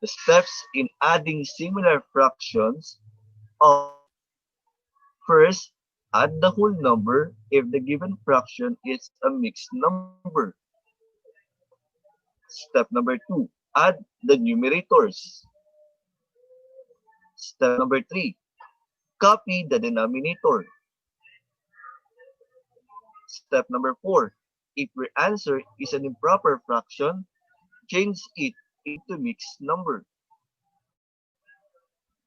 the steps in adding similar fractions are: first, add the whole number if the given fraction is a mixed number. Step number 2, add the numerators. Step number 3, copy the denominator. Step number 4, if your answer is an improper fraction, change it into mixed number.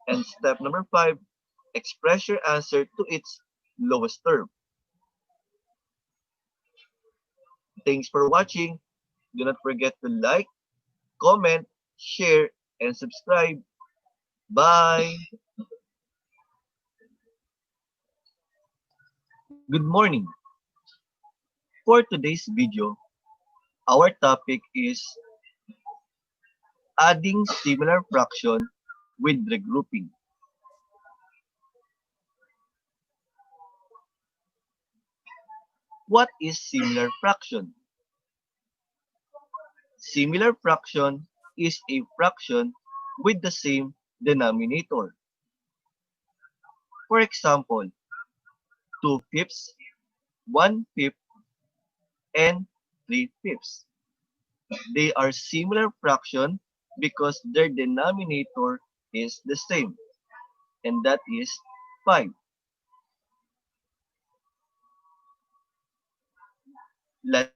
And step number 5, express your answer to its lowest term. Thanks for watching. Do not forget to like, comment, share, and subscribe. Bye! Good morning. For today's video, our topic is adding similar fraction with regrouping. What is similar fraction? Similar fraction is a fraction with the same denominator. For example, 2/5, 1/5, and 3/5. They are similar fraction because their denominator is the same, and that is 5. Let's start.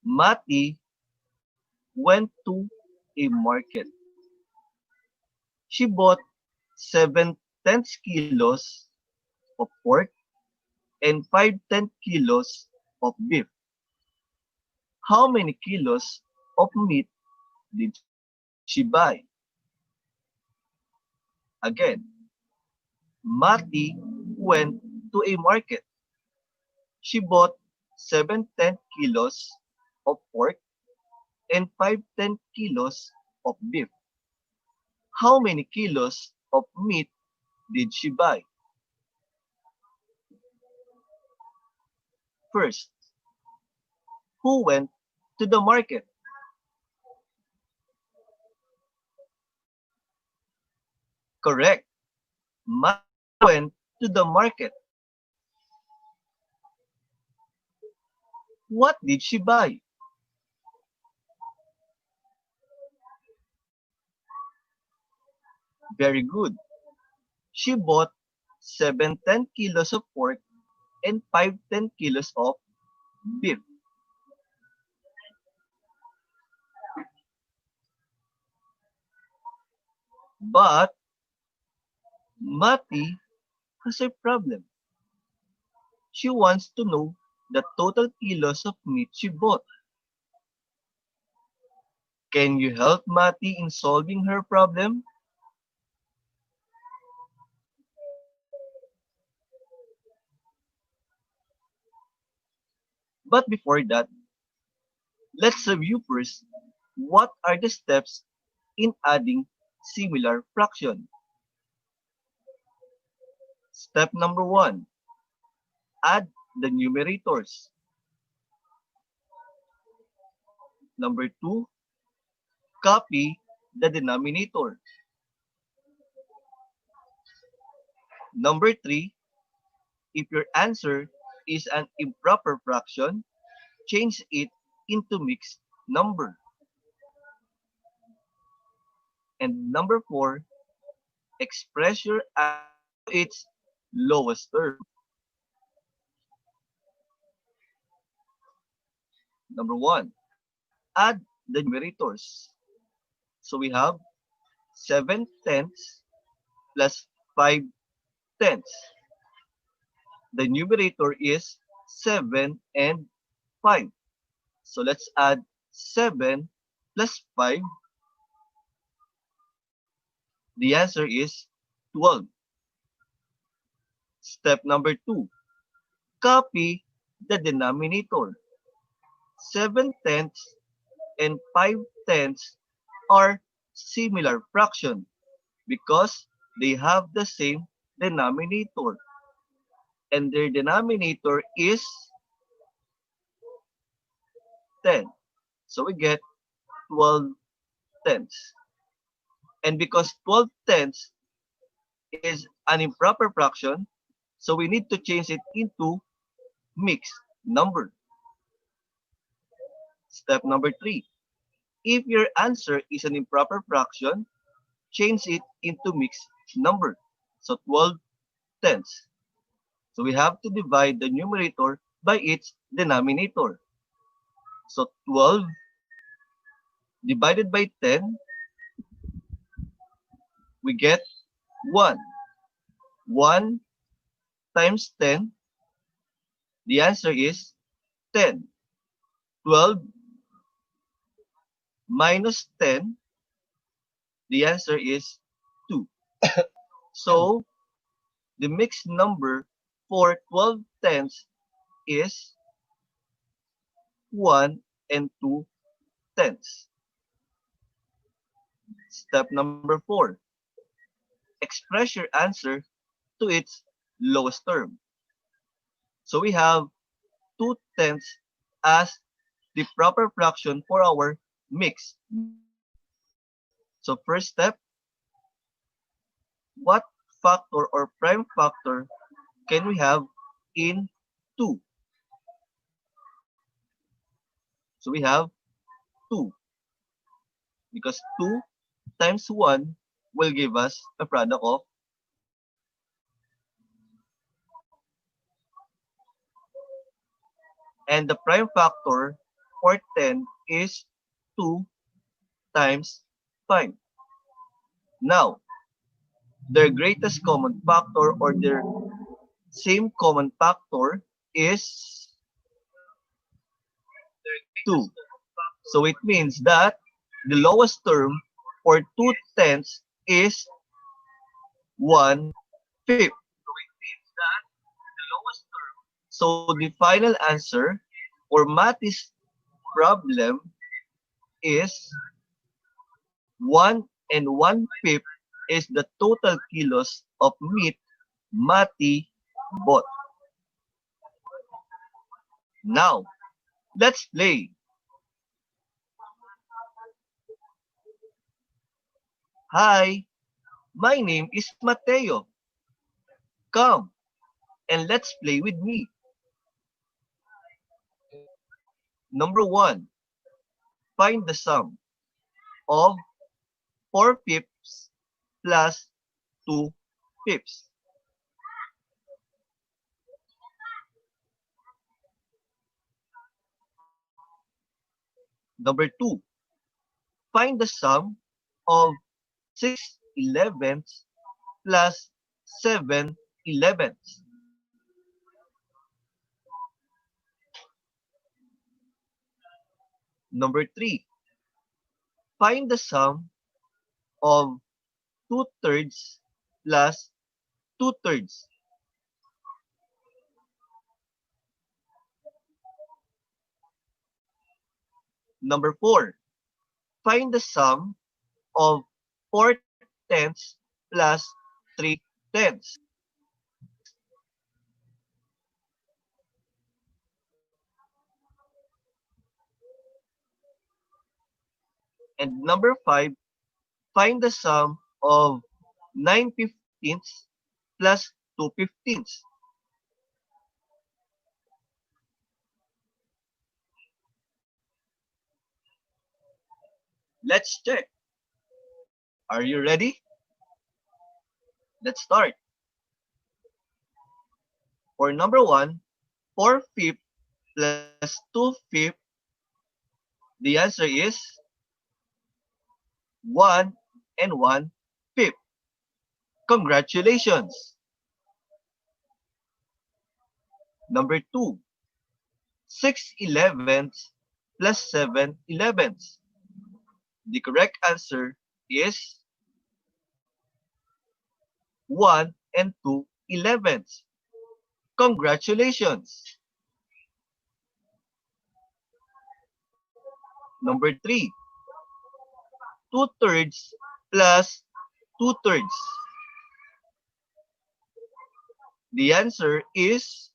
Mati went to a market. She bought 7/10 kilos of pork and 5/10 kilos of beef. How many kilos of meat did she buy? Again, Mati went to a market. She bought 7/10 kilos of pork and 5/10 kilos of beef. How many kilos of meat did she buy? First, who went to the market? Correct. Mati went to the market. What did she buy? Very good. She bought 7/10 kilos of pork and 5/10 kilos of beef. But Mati has a problem. She wants to know the total kilos of meat she bought. Can you help Mati in solving her problem? But before that, let's review first what are the steps in adding similar fraction. Step number 1, add the numerators. Number 2, copy the denominator. Number 3, if your answer is an improper fraction, change it into mixed number. And number 4, express your answer to its lowest term. Number 1, add the numerators. So we have 7/10 plus 5/10. The numerator is 7 and 5. So let's add 7 plus 5. The answer is 12. Step number 2. Copy the denominator. 7/10 and 5/10 are similar fraction because they have the same denominator. And their denominator is 10. So we get 12/10. And because 12/10 is an improper fraction, so we need to change it into mixed number. Step number 3. If your answer is an improper fraction, change it into mixed number. So 12/10. So we have to divide the numerator by its denominator. So 12 divided by 10, we get 1. 1 times 10, the answer is 10. 12 minus 10, the answer is 2. So the mixed number for 12/10 is 1 and 2/10. Step number 4. Express your answer to its lowest term. So we have 2/10 as the proper fraction for our mix. So first step, what factor or prime factor can we have in 2? So we have 2 because 2 times 1 will give us a product of 2. And the prime factor for 10 is 2 times 5. Now, their greatest common factor or their same common factor is 2. So it means that the lowest term for 2/10 is 1/5. So the final answer for Matty's problem is 1 and 1/5 is the total kilos of meat Matty bought. Now, let's play. Hi, my name is Mateo. Come and let's play with me. Number 1, find the sum of 4/5 plus 2/5. Number 2, find the sum of 6/11 plus 7/11. Number 3, find the sum of 2/3 plus 2/3. Number 4, find the sum of 4/10 plus 3/10. And number 5, find the sum of 9/15 plus 2/15. Let's check. Are you ready? Let's start. For number 1, 4/5 plus 2/5, the answer is 1 and 1/5. Congratulations! Number 2, 6/11 plus 7/11. The correct answer is 1 and 2/11. Congratulations! Number 3, 2/3 plus 2/3. The answer is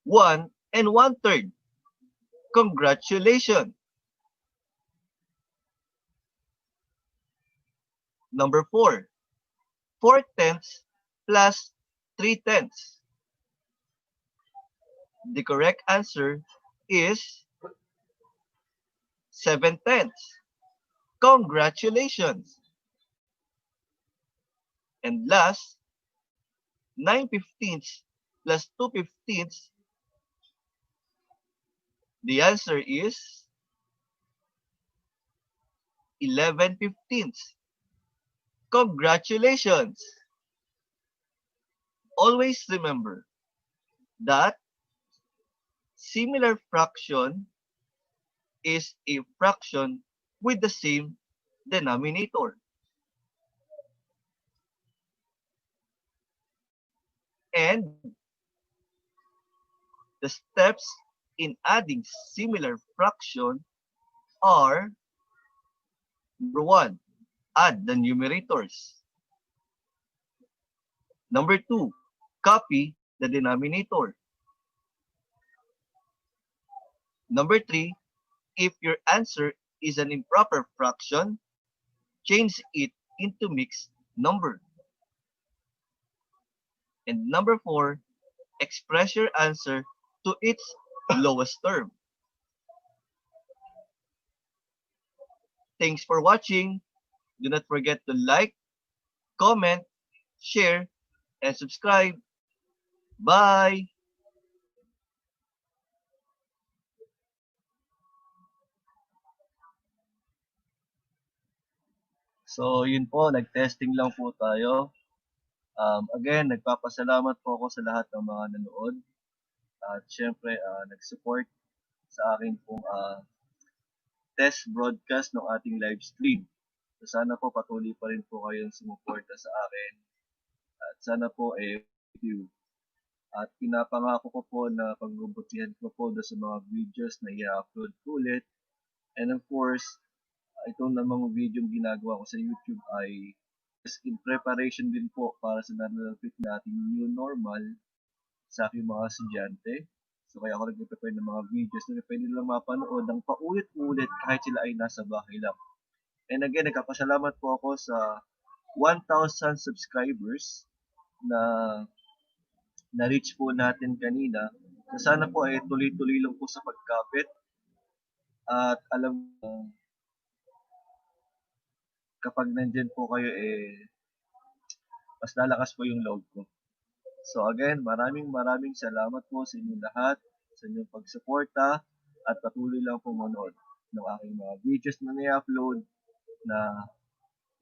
1 and 1/3. Congratulations! Number 4, 4/10 plus 3/10. The correct answer is 7/10. Congratulations! And last, 9/15 plus 2/15. The answer is 11/15. Congratulations! Always remember that similar fraction is a fraction with the same denominator. And the steps in adding similar fraction are: number 1, add the numerators. Number 2, copy the denominator. Number 3, if your answer is an improper fraction, change it into mixed number. And number 4, express your answer to its lowest term. Thanks for watching. Do not forget to like, comment, share, and subscribe. Bye! So, yun po, nag-testing lang po tayo. Again, nagpapasalamat po ako sa lahat ng mga nanood. At syempre, nag-support sa aking pong test broadcast ng ating live stream. So, sana po patuloy pa rin po kayong sumuporta sa akin. At sana po you. At pinapangako ko po na pagbubutihan ko po sa mga videos na i-upload ulit. And of course, itong namang video ginagawa ko sa YouTube ay in preparation din po para sa nalalapit nating new normal sa aking mga estudyante. So kaya ako nag-prepare ng mga videos na pwede nilang mapanood ng paulit-ulit kahit sila ay nasa bahay lang. And again, nagkapasalamat po ako sa 1,000 subscribers na na-reach po natin kanina. So sana po ay tuloy-tuloy lang po sa pagkapit. At alam mo, kapag nandyan po kayo mas lalakas po yung loob ko. So again, maraming salamat po sa inyong lahat, sa inyong pagsuporta, at patuloy lang po manood ng aking mga videos na ni-upload na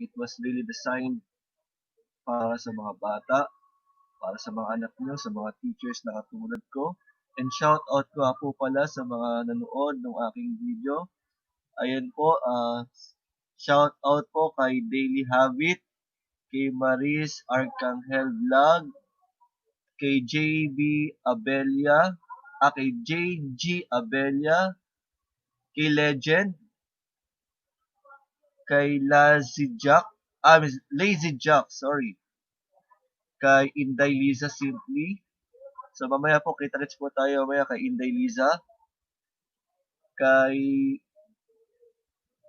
it was really designed para sa mga bata, para sa mga anak nyo, sa mga teachers na katulad ko. And shout out ko po pala sa mga nanood ng aking video. Ayan po, shout out po kay Daily Habit, kay Maris Arcangel Vlog, kay JB Abelia, kay JG Abelia, kay Legend, kay Lazy Jack, sorry, kay Inday Liza Simply. So mamaya po, kita-kits po tayo mamaya kay Inday Liza, kay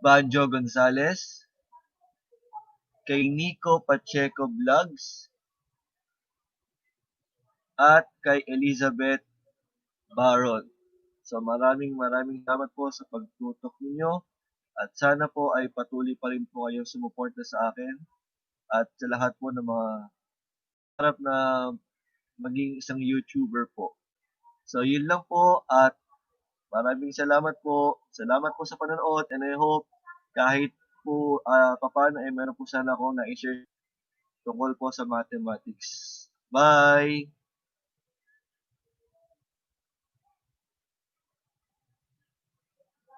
Banjo Gonzales, kay Nico Pacheco Vlogs, at kay Elizabeth Baron. So maraming salamat po sa pagtutok ninyo at sana po ay patuloy pa rin po kayong sumuporta sa akin at sa lahat po ng mga harap na maging isang YouTuber po. So yun lang po at maraming salamat po. Salamat po sa panonood and I hope kahit po papaano meron po sana akong na-share tungkol po sa mathematics. Bye!